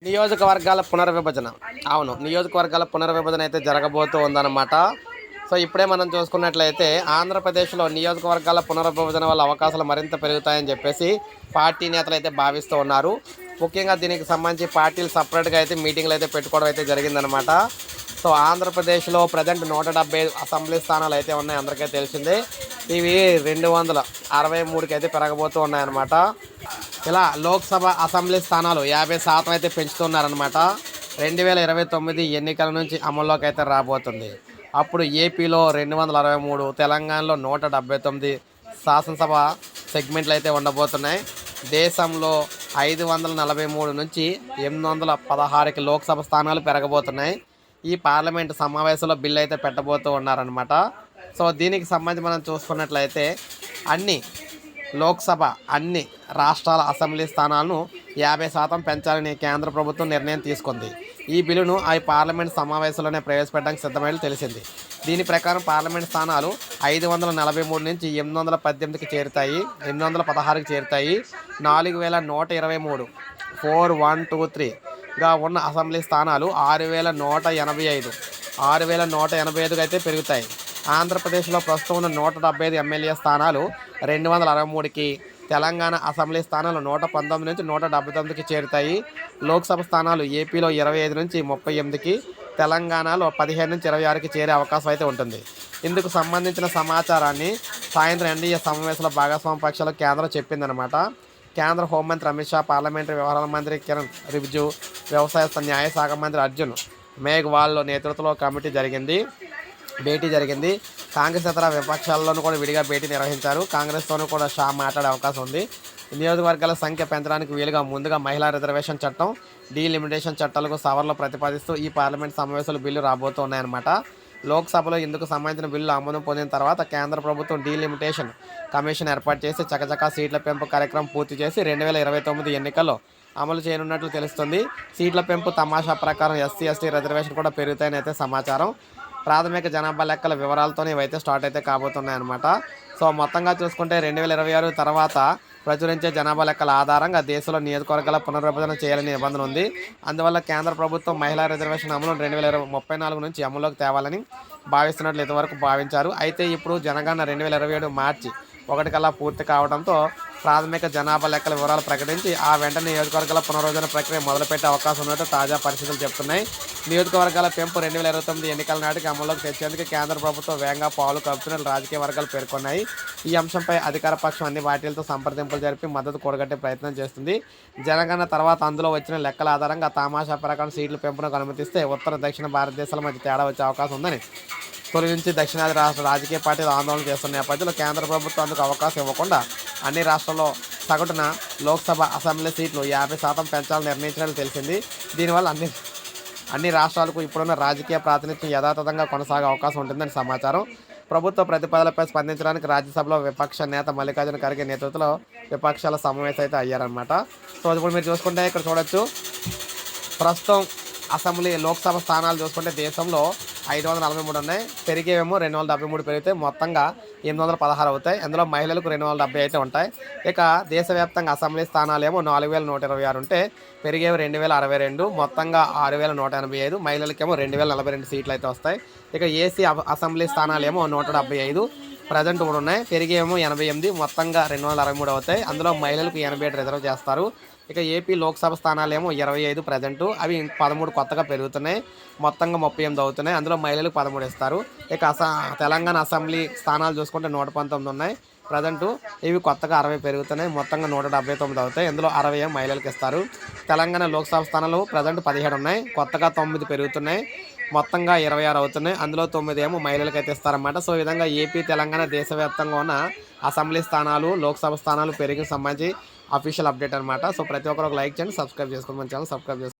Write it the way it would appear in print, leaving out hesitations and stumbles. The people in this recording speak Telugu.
నియోజకవర్గాల పునర్విభజన. అవును. నియోజకవర్గాల పునర్విభజన అయితే జరగబోతూ ఉందన్నమాట. సో, ఇప్పుడే మనం చూసుకున్నట్లయితే ఆంధ్రప్రదేశ్‌లో నియోజకవర్గాల పునర్విభజన వల్ల అవకాశాలు మరింత పెరుగుతాయని చెప్పేసి పార్టీ నేతలైతే భావిస్తూ ఉన్నారు. ముఖ్యంగా దీనికి సంబంధించి పార్టీలు సెపరేట్‌గా అయితే మీటింగ్‌లయితే పెట్టుకోవడం అయితే జరిగిందనమాట. సో, ఆంధ్రప్రదేశ్‌లో ప్రెజెంట్ 175 అసెంబ్లీ స్థానాలైతే ఉన్నాయి. అందరికీ తెలిసిందే. ఇవి 263కి అయితే పెరగబోతూ ఉన్నాయన్నమాట. ఇలా లోక్సభ అసెంబ్లీ స్థానాలు 50% అయితే పెంచుతున్నారనమాట. 2029 ఎన్నికల నుంచి అమల్లోకి అయితే రాబోతుంది. అప్పుడు ఏపీలో 263, తెలంగాణలో 179 శాసనసభ సెగ్మెంట్లు అయితే ఉండబోతున్నాయి. దేశంలో 543 నుంచి 816కి లోక్సభ స్థానాలు పెరగబోతున్నాయి. ఈ పార్లమెంటు సమావేశంలో బిల్లు అయితే పెట్టబోతూ ఉన్నారనమాట. సో, దీనికి సంబంధించి మనం చూసుకున్నట్లయితే అన్ని రాష్ట్రాల అసెంబ్లీ స్థానాలను 50% పెంచాలని కేంద్ర ప్రభుత్వం నిర్ణయం తీసుకుంది. ఈ బిల్లును పార్లమెంట్ సమావేశంలోనే ప్రవేశపెట్టడానికి సిద్ధమైనట్లు తెలిసింది. దీని ప్రకారం పార్లమెంట్ స్థానాలు 543 నుంచి 818కి చేరుతాయి 816కి చేరుతాయి. 4123 4123గా ఉన్న అసెంబ్లీ స్థానాలు 6185 అయితే పెరుగుతాయి. ఆంధ్రప్రదేశ్లో ప్రస్తుతం ఉన్న 175 ఎమ్మెల్యే స్థానాలు 263కి, తెలంగాణ అసెంబ్లీ స్థానాలు 119 నుంచి 179కి చేరుతాయి. లోక్సభ స్థానాలు ఏపీలో 25 నుంచి 38కి, తెలంగాణలో 15 నుంచి 26కి చేరే అవకాశం అయితే ఉంటుంది. ఇందుకు సంబంధించిన సమాచారాన్ని సాయంత్రం ఎన్డీఏ సమావేశంలో భాగస్వామ్య పక్షాలకు కేంద్రం చెప్పిందనమాట. కేంద్ర హోంమంత్రి అమిత్ షా, పార్లమెంటరీ వ్యవహారాల మంత్రి కిరణ్ రిజిజు, వ్యవసాయ న్యాయ శాఖ మంత్రి అర్జున్ మేఘ్వాల్ నేతృత్వంలో భేటీ జరిగింది. కాంగ్రెస్ ఇతర విపక్షాల్లోనూ కూడా విడిగా భేటీ నిర్వహించారు. కాంగ్రెస్తోనూ కూడా షా మాట్లాడే అవకాశం ఉంది. నియోజకవర్గాల సంఖ్య పెంచడానికి వీలుగా ముందుగా మహిళా రిజర్వేషన్ చట్టం, డీలిమిటేషన్ చట్టాలకు సవరణలు ప్రతిపాదిస్తూ ఈ పార్లమెంట్ సమావేశాలు బిల్లు రాబోతూ ఉన్నాయన్నమాట. లోక్సభలో ఇందుకు సంబంధించిన బిల్లు ఆమోదం పొందిన తర్వాత కేంద్ర ప్రభుత్వం డీలిమిటేషన్ కమిషన్ ఏర్పాటు చేసి చకచకా సీట్ల పెంపు కార్యక్రమం పూర్తి చేసి 2029 ఎన్నికల్లో అమలు చేయనున్నట్లు తెలుస్తుంది. సీట్ల పెంపు తమాషా ప్రకారం ఎస్సీ, ఎస్టీ రిజర్వేషన్ కూడా పెరుగుతాయని అయితే సమాచారం. ప్రాథమిక జనాభా లెక్కల వివరాలతోనే ఇవైతే స్టార్ట్ అయితే కాబోతున్నాయన్నమాట. సో, మొత్తంగా చూసుకుంటే 2026 తర్వాత ప్రచురించే జనాభా లెక్కల ఆధారంగా దేశంలో నియోజకవర్గాల పునర్విభజన చేయాలని నిబంధన ఉంది. అందువల్ల కేంద్ర ప్రభుత్వం మహిళా రిజర్వేషన్ అమలును 2034 నుంచి అమల్లోకి తేవాలని భావిస్తున్నట్లు ఇంతవరకు భావించారు. అయితే ఇప్పుడు జనగణన 2027 మార్చి 1 కల్లా పూర్తి కావడంతో ప్రాథమిక జనాభా లెక్కల వివరాలు ప్రకటించి ఆ వెంటనే నియోజకవర్గాల పునర్విభజన ప్రక్రియ మొదలుపెట్టే అవకాశం ఉన్నట్టు తాజా పరిస్థితులు చెప్తున్నాయి. నియోజకవర్గాల పెంపు 2029 ఎన్నికల నాటికి అమల్లోకి తెచ్చేందుకు కేంద్ర ప్రభుత్వం వేగంగా పాలు కలుపుతున్న రాజకీయ వర్గాలు పేర్కొన్నాయి. ఈ అంశంపై అధికార పక్షం అన్ని పార్టీలతో సంప్రదింపులు జరిపి మద్దతు కూడగట్టే ప్రయత్నం చేస్తుంది. జనగణన తర్వాత అందులో వచ్చిన లెక్కల ఆధారంగా తమాషా ప్రకారం సీట్ల పెంపునకు అనుమతిస్తే ఉత్తర, దక్షిణ భారతదేశాల మధ్య తేడా వచ్చే అవకాశం ఉందని తొలి నుంచి దక్షిణాది రాష్ట్ర రాజకీయ పార్టీలు ఆందోళన చేస్తున్న నేపథ్యంలో కేంద్ర ప్రభుత్వం అందుకు అవకాశం ఇవ్వకుండా అన్ని రాష్ట్రాల్లో సగటున లోక్సభ, అసెంబ్లీ సీట్లు 50% పెంచాలని నిర్ణయించినట్లు తెలిసింది. దీనివల్ల అన్ని రాష్ట్రాలకు ఇప్పుడున్న రాజకీయ ప్రాతినిధ్యం యథాతథంగా కొనసాగే అవకాశం ఉంటుందని సమాచారం. ప్రభుత్వ ప్రతిపాదనలపై స్పందించడానికి రాజ్యసభలో విపక్ష నేత మల్లికార్జున ఖర్గే నేతృత్వంలో విపక్షాల సమావేశం అయితే అయ్యారన్నమాట. సో, ఇప్పుడు మీరు చూసుకుంటే ఇక్కడ చూడొచ్చు, ప్రస్తుతం లోక్సభ స్థానాలు చూసుకుంటే దేశంలో 543 ఉన్నాయి. పెరిగేవేమో 273 పెరిగితే మొత్తంగా 816 అవుతాయి. అందులో మహిళలకు 270 అయితే ఉంటాయి. ఇక దేశవ్యాప్తంగా అసెంబ్లీ స్థానాలు ఏమో 4126 ఉంటే పెరిగేవి 2062, మొత్తంగా 6185. మహిళలకేమో 2042 సీట్లు అయితే వస్తాయి. ఇక ఏసీ అసెంబ్లీ స్థానాలు ఏమో 175 ప్రజెంట్ కూడా ఉన్నాయి. పెరిగేమో 88, మొత్తంగా 263 అవుతాయి. అందులో మహిళలకు 87 రిజర్వ్ చేస్తారు. ఇక ఏపీ లోక్సభ స్థానాలు ఏమో 25 ప్రజెంటు, అవి 13 కొత్తగా పెరుగుతున్నాయి. మొత్తంగా 38 అవుతున్నాయి. అందులో మహిళలకు 13 ఇస్తారు. ఇక తెలంగాణ అసెంబ్లీ స్థానాలు చూసుకుంటే 119 ఉన్నాయి ప్రజెంటు, ఇవి కొత్తగా 60 పెరుగుతున్నాయి. మొత్తంగా 179 అవుతాయి. అందులో 60 మహిళలకు ఇస్తారు. తెలంగాణ లోక్సభ స్థానాలు ప్రజెంట్ 17 ఉన్నాయి, కొత్తగా 9 పెరుగుతున్నాయి. మొత్తంగా 26 అవుతున్నాయి. అందులో 9 ఏమో మహిళలకు అయితే ఇస్తారన్నమాట. సో, ఈ విధంగా ఏపీ, తెలంగాణ దేశవ్యాప్తంగా ఉన్న అసెంబ్లీ స్థానాలు, లోక్సభ స్థానాలు పెరిగిన సంబంధించి అఫీషియల్ అప్డేట్ అనమాట. సో, ప్రతి ఒక్కరు ఒక లైక్ చేయండి, సబ్స్క్రైబ్ చేసుకోండి, మన ఛానల్ సబ్స్క్రైబ్ చేసుకోండి.